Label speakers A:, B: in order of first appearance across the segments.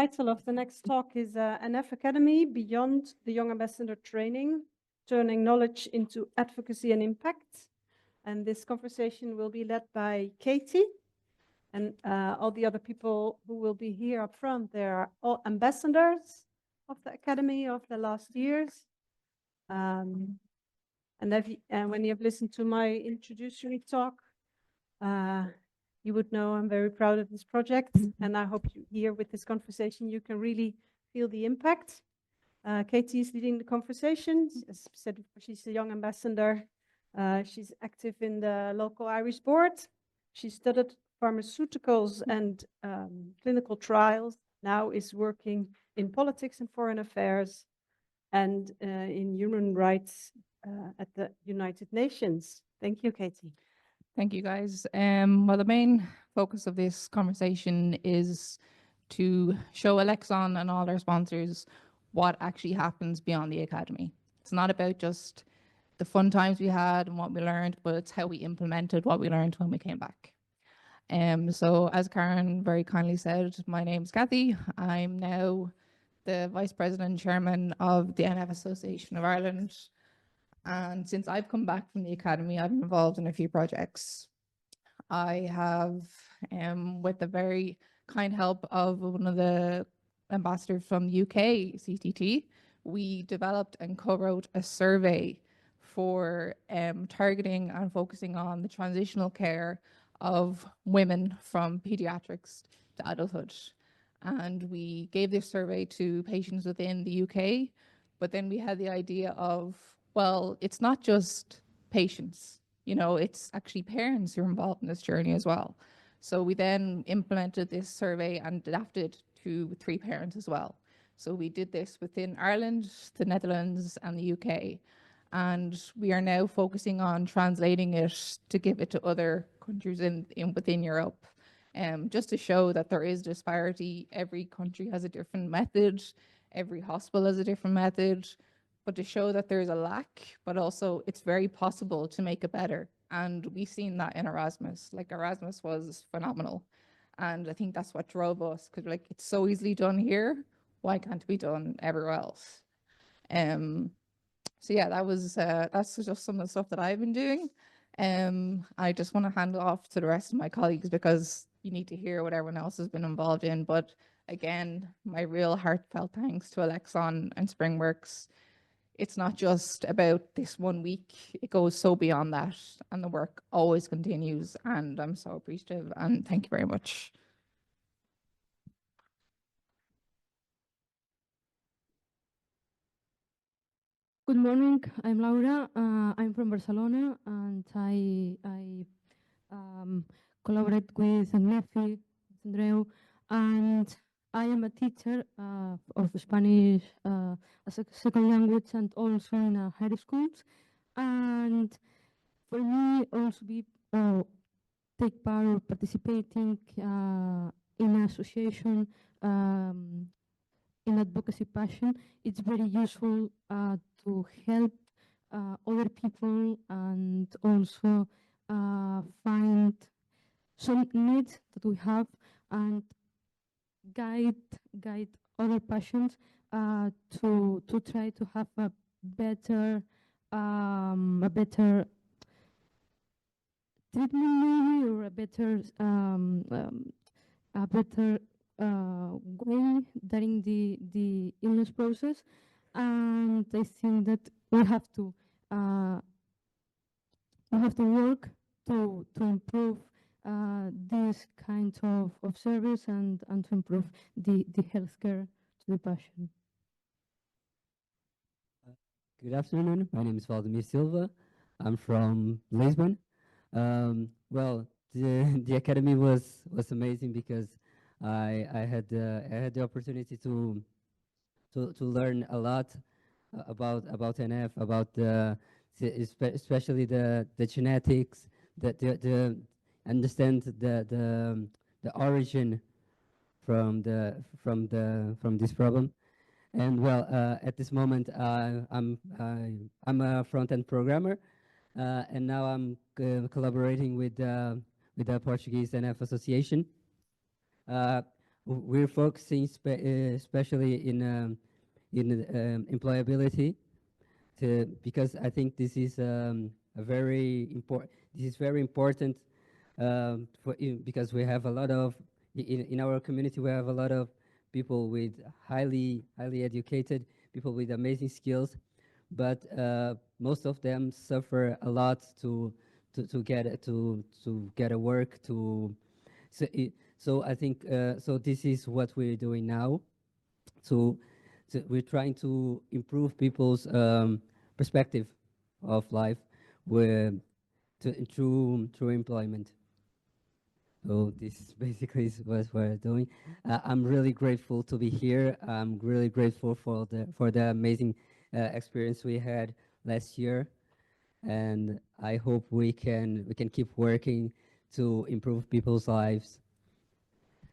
A: title of the next talk is NF Academy Beyond the Young Ambassador Training, Turning Knowledge into Advocacy and Impact. And this conversation will be led by Katie, and all the other people who will be here up front. They are all ambassadors of the Academy of the last years. And when you have listened to my introductory talk, you would know I'm very proud of this project, and I hope you here with this conversation you can really feel the impact. Katie is leading the conversation. As said, she's a young ambassador. She's active in the local Irish board. She studied pharmaceuticals and clinical trials, now is working in politics and foreign affairs and in human rights at the United Nations. Thank you, Katie.
B: Thank you, guys. Well, the main focus of this conversation is to show Elexon and all our sponsors what actually happens beyond the Academy. It's not about just the fun times we had and what we learned, but it's how we implemented what we learned when we came back. So as Karen very kindly said, my name's Kathy. I'm now the Vice President and Chairman of the NF Association of Ireland. And since I've come back from the Academy, I've been involved in a few projects. I have, with the very kind help of one of the ambassadors from the UK, CTT, we developed and co-wrote a survey for targeting and focusing on the transitional care of women from pediatrics to adulthood. And we gave this survey to patients within the UK, but then we had the idea of, well, it's not just patients, you know, it's actually parents who are involved in this journey as well. So we then implemented this survey and adapted to 3 parents as well. So we did this within Ireland, the Netherlands, and the UK. And we are now focusing on translating it to give it to other countries within Europe. Just to show that there is disparity. Every country has a different method. Every hospital has a different method. But to show that there's a lack, but also it's very possible to make it better. And we've seen that in Erasmus. Like, Erasmus was phenomenal. And I think that's what drove us, because like, it's so easily done here. Why can't it be done everywhere else? So yeah, that's just some of the stuff that I've been doing. I just want to hand off to the rest of my colleagues because you need to hear what everyone else has been involved in. But again, my real heartfelt thanks to Elexon and SpringWorks. It's not just about this one week, it goes so beyond that, and the work always continues, and I'm so appreciative, and thank you very much.
C: Good morning, I'm Laura. I'm from Barcelona, and I collaborate with Agnefi, Andreu, and I am a teacher of Spanish as a second language and also in high schools. And for me, also take part of participating in an association in advocacy passion, it's very useful to help other people and also find some needs that we have and guide other passions to try to have a better treatment maybe, or a better way during the illness process. And I think that we have to work to improve this kind of service and to improve the healthcare to the patient.
D: Good afternoon. My name is Valdemir Silva. I'm from Lisbon. Well, the academy was amazing because I had the opportunity to learn a lot about NF, about especially the genetics, the understand the origin from this problem. And well, at this moment, I'm a front-end programmer, and now I'm collaborating with the Portuguese NF Association. we're focusing especially in employability, because I think this is a very important. This is very important because we have a lot of in our community. We have a lot of people with highly educated people with amazing skills, but most of them suffer a lot to get a work to. So I think so. This is what we're doing now. So, we're trying to improve people's perspective of life with through employment. So this is basically is what we're doing. I'm really grateful to be here. I'm really grateful for the amazing experience we had last year, and I hope we can keep working to improve people's lives.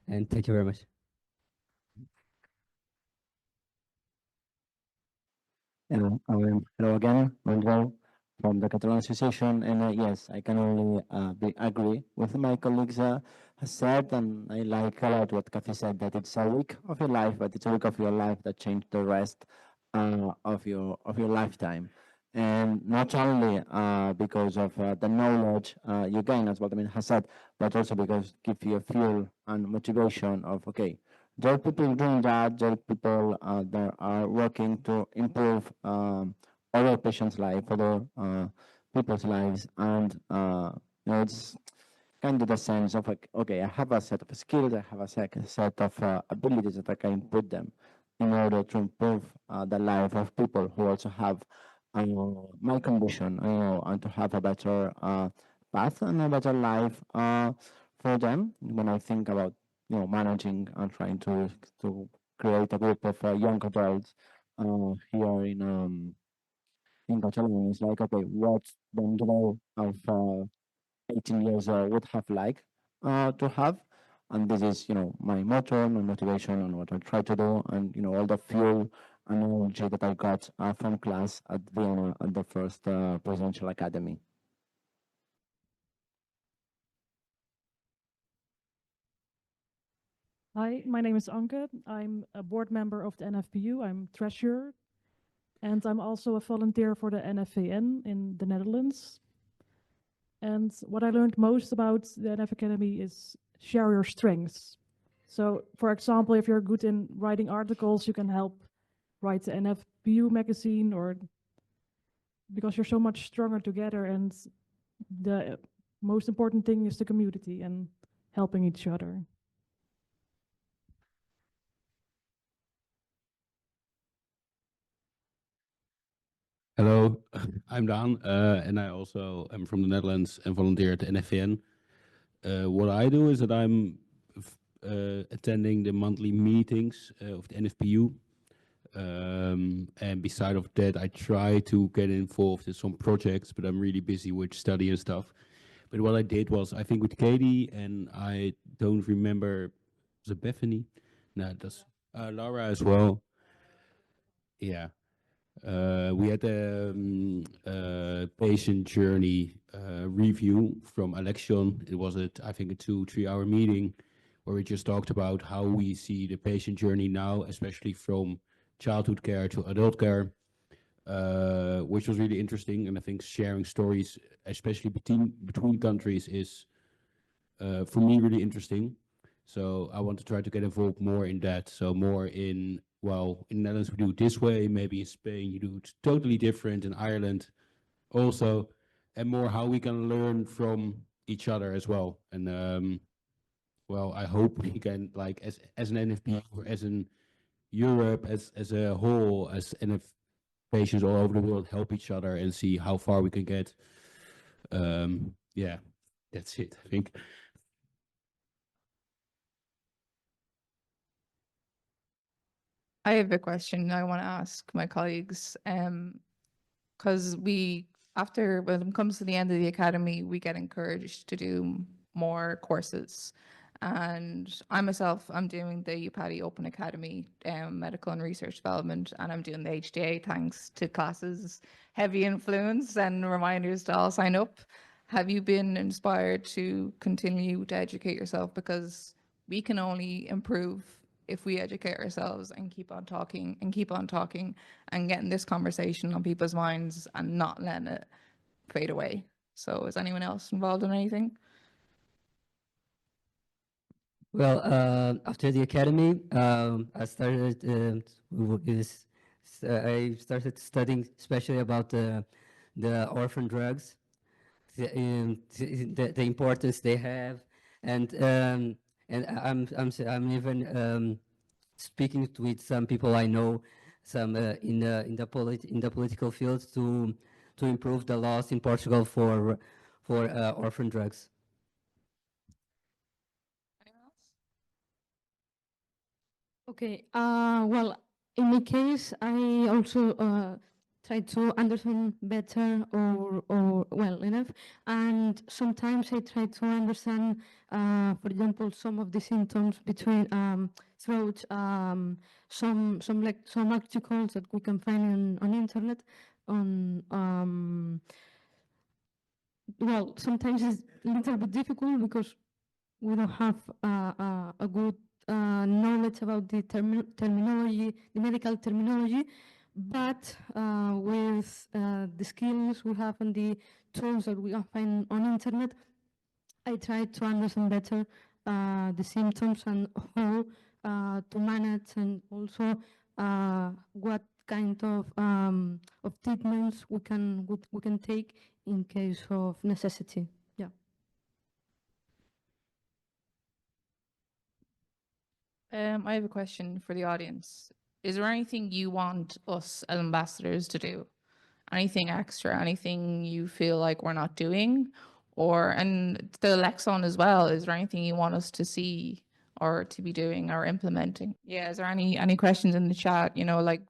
D: And thank you very much.
E: Hello again, Manuel from the Catalan Association, and yes, I can only agree with my colleagues has said, and I like a lot what Kathy said, that it's a week of your life, but it's a week of your life that changed the rest of your lifetime, and not only because of the knowledge you gain, as Vladimir has said, but also because give you a fuel and motivation of okay. There are people doing that. There are people that are working to improve other patients' life, other people's lives, and it's kind of the sense of like, okay, I have a set of skills, I have a set of abilities that I can put them in order to improve the life of people who also have my condition, and to have a better path and a better life for them. When I think about managing and trying to create a group of young adults here in Catalonia, it's like okay, what the girl of 18 years old would have liked to have, and this is my motto, my motivation, and what I try to do, and all the fuel and energy that I got from class at Vienna at the first presidential academy.
F: Hi, my name is Anke. I'm a board member of the NFPU. I'm treasurer. And I'm also a volunteer for the NFVN in the Netherlands. And what I learned most about the NF Academy is share your strengths. So, for example, if you're good in writing articles, you can help write the NFPU magazine, or because you're so much stronger together. And the most important thing is the community and helping each other.
G: Hello, I'm Daan, and I also am from the Netherlands and volunteer at the NFVN. What I do is that I'm attending the monthly meetings of the NFPU. And beside of that, I try to get involved in some projects, but I'm really busy with study and stuff. But what I did was, I think with Katie, and I don't remember, was it Bethany? No, that's Laura as well. Yeah. We had a patient journey review from Alexion. It was I think a 2-3 hour meeting where we just talked about how we see the patient journey now, especially from childhood care to adult care, which was really interesting. And I think sharing stories, especially between countries, is for me really interesting. So I want to try to get involved more in that. So more in, well, in the Netherlands we do it this way, maybe in Spain you do it totally different, in Ireland also, and more how we can learn from each other as well. And well, I hope we can, like, as an NFP or as in Europe as a whole, as NF patients all over the world, help each other and see how far we can get. Yeah, that's it, I think.
B: I have a question I want to ask my colleagues, because when it comes to the end of the academy, we get encouraged to do more courses. And I'm doing the UPADI Open Academy, Medical and Research Development, and I'm doing the HDA thanks to classes' heavy influence and reminders to all sign up. Have you been inspired to continue to educate yourself? Because we can only improve if we educate ourselves and keep on talking and keep on talking and getting this conversation on people's minds and not letting it fade away. So is anyone else involved in anything?
D: Well, after the academy, I started. I started studying, especially about the orphan drugs, the importance they have, and I'm even speaking with some people I know, some in the political field to improve the laws in Portugal for orphan drugs.
B: Anyone else?
C: Okay. Well, in my case, I also try to understand better or well enough, and sometimes I try to understand, for example, some of the symptoms between through some articles that we can find on internet on well, sometimes it's a little bit difficult because we don't have a good knowledge about the terminology, the medical terminology, but with the skills we have and the tools that we can find on internet, I try to understand better the symptoms and how to manage, and also what kind of treatments we can take in case of necessity. Yeah.
B: I have a question for the audience. Is there anything you want us as ambassadors to do? Anything extra? Anything you feel like we're not doing? Or, and the Lexon as well, is there anything you want us to see or to be doing or implementing? Yeah, is there any questions in the chat? You know, like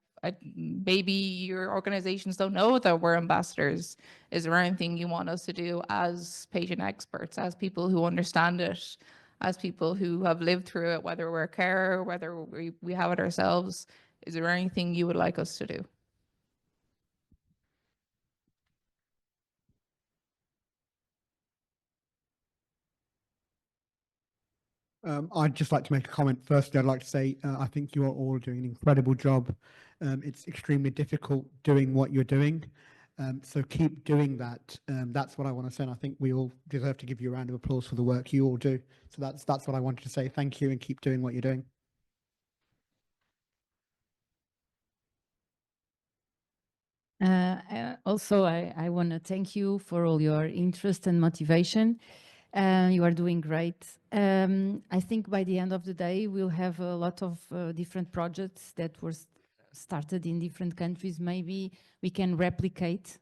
B: maybe your organizations don't know that we're ambassadors. Is there anything you want us to do as patient experts, as people who understand it, as people who have lived through it, whether we're a carer, whether we have it ourselves? Is there anything you would like us to do?
H: I'd just like to make a comment. Firstly, I'd like to say I think you are all doing an incredible job. It's extremely difficult doing what you're doing. So keep doing that. That's what I want to say. And I think we all deserve to give you a round of applause for the work you all do. So that's what I wanted to say. Thank you, and keep doing what you're doing.
I: Also, I want to thank you for all your interest and motivation. You are doing great. I think by the end of the day, we'll have a lot of different projects that were started in different countries. Maybe we can replicate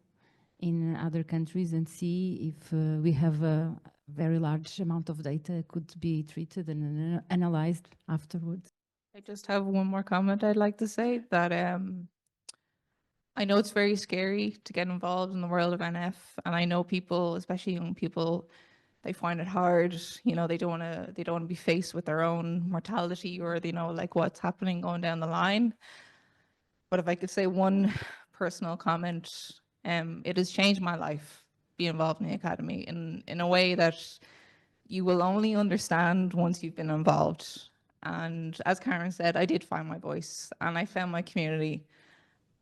I: in other countries and see if we have a very large amount of data could be treated and analyzed afterwards.
B: I just have one more comment I'd like to say, that I know it's very scary to get involved in the world of NF, and I know people, especially young people, they find it hard. You know, they don't want to be faced with their own mortality, or they know like what's happening going down the line. But if I could say one personal comment, it has changed my life being involved in the academy in a way that you will only understand once you've been involved. And as Karen said, I did find my voice and I found my community.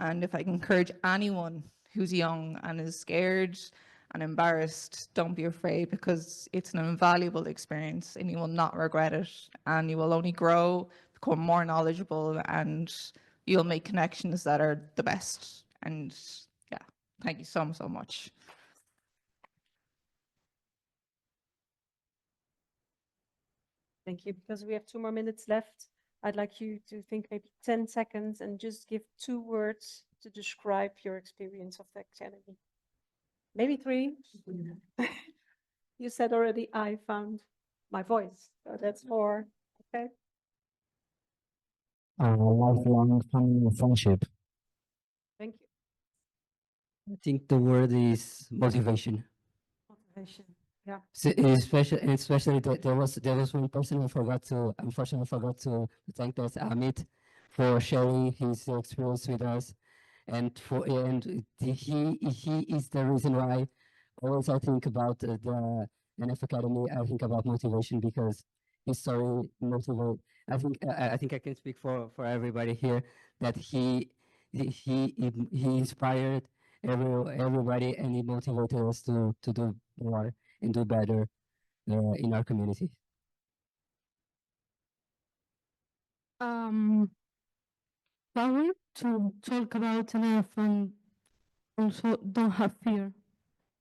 B: And if I can encourage anyone who's young and is scared and embarrassed, don't be afraid, because it's an invaluable experience and you will not regret it. And you will only grow, become more knowledgeable, and you'll make connections that are the best. And yeah, thank you so much.
A: Thank you. Because we have 2 more minutes left, I'd like you to think maybe 10 seconds and just give 2 words to describe your experience of the academy. Maybe 3. You said already, I found my voice. So that's 4. Okay.
E: Lifelong friendship.
A: Thank you.
D: I think the word is motivation.
A: Motivation. Yeah.
D: So especially there was one person unfortunately forgot to thank us, Amit, for sharing his experience with us, and he is the reason why always I think about the NF Academy. I think about motivation because he's so motivated. I think I can speak for everybody here that he inspired everybody, and he motivated us to do more and do better in our community.
C: Power to talk about enough and also don't have fear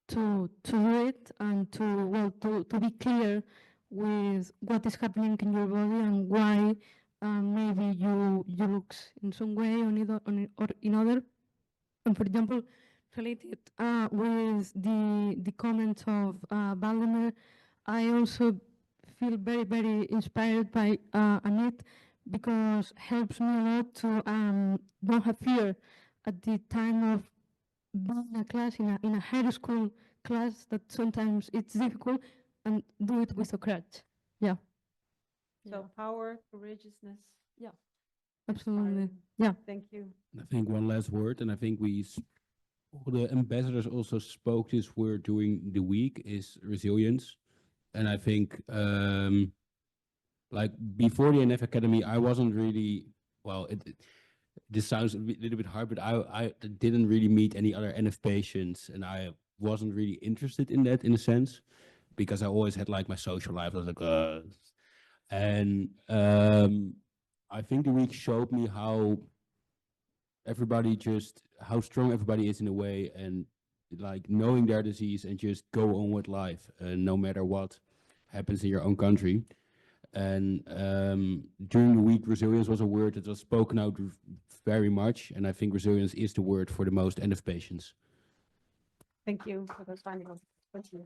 C: to do it and to be clear with what is happening in your body and why maybe you looks in some way or in other. And for example, related with the comments of Valdemar, I also feel very, very inspired by Annette because helps me a lot to don't have fear at the time of being in a class, in a high school class, that sometimes it's difficult, and do it with a courage. Yeah.
A: So power, courageousness.
C: Absolutely.
A: inspiring.
C: Yeah.
A: Thank you.
G: I think one last word, and I think all the ambassadors also spoke this word during the week, is resilience. And I think, like before the NF Academy, I wasn't really, well, this sounds a little bit hard, but I didn't really meet any other NF patients, and I wasn't really interested in that in a sense, because I always had like my social life. I was like, and I think the week showed me how how strong everybody is in a way, and like knowing their disease and just go on with life, no matter what happens in your own country. And during the week, resilience was a word that was spoken out very much, and I think resilience is the word for the most NF patients.
A: Thank you for those final words. Thank you.